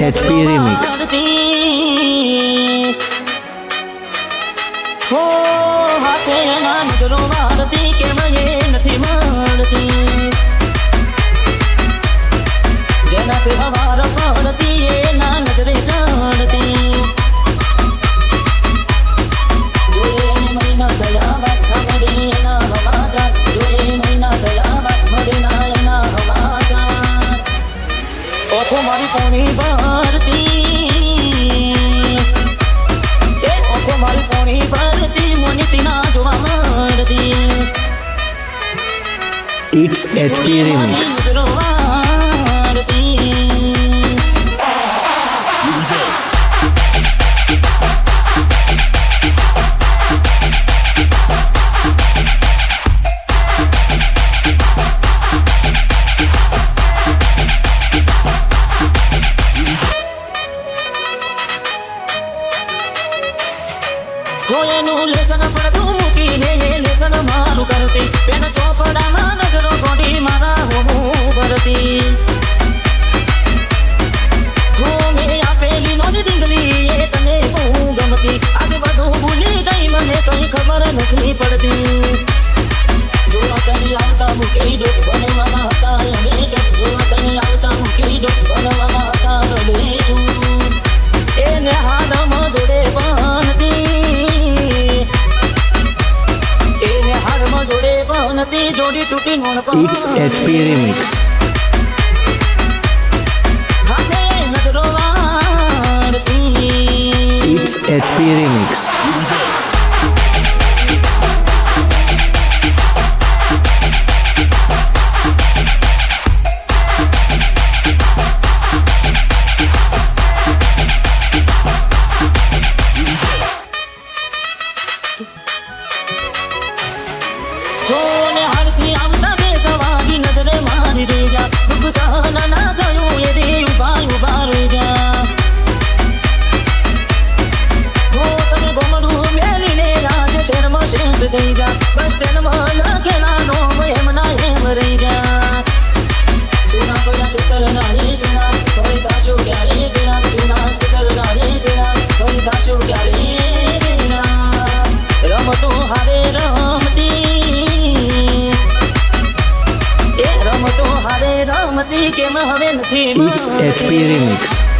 HP Remix. હો હાથે ના નજરો મારતી કેમ એ નથી મળતી જેનાથી હવાર પડતી એના નજરે ચડતી જોઈએ મહિના થયા વાત ખબડી એના હવાચાર જોઈએ મહિના થયા વાત મળે ના એના હવાચાર ઓખો મારી કોની ભરતી એ ઓખો મારી કોની ભરતી મોની ના જોવા મળતી It's HP Remix. કોઈનું લેસન પડતું મૂકીને લેસન મારું કરતી પેન ચોપડામાં નજરો ગોડી મારા હોમું ભરતી હો મેં આપેલી નોની ડીંગલી એ તને બહુ ગમતી આજે બધું ભૂલી ગઈ મને કઈ ખબર નથી પડતી જોવા તને આવતા મૂકી ડોક બનવાના હતા અમે જોવા તને આવતા મૂકી ડોક બનવાના હતા એને હાથમાં જોડે જોડી તૂટી નોણ It's HP Remix. હાથે નજરો વાળતી It's HP Remix. કોને હારથી આવતા બે સવાગી નજરે મારી દે જા દુઃખ સહન ના થયું એ દે ઉભા રહી જા હો તને ગોમડું મેલીને રાજ શહેરમાં શેઠ થઈ જા બસ સ્ટેન્ડમાં લખેલા નોમ એમ ના એમ રહી જા સુના કોઈના શીતલ નારી સેના કોઈ થાશું ક્યારે બેના સુના શીતલ નારી સેના કોઈ થાશું ક્યારે બેના રમતો હારે રમતી કેમ હવે નથી It's HP Remix.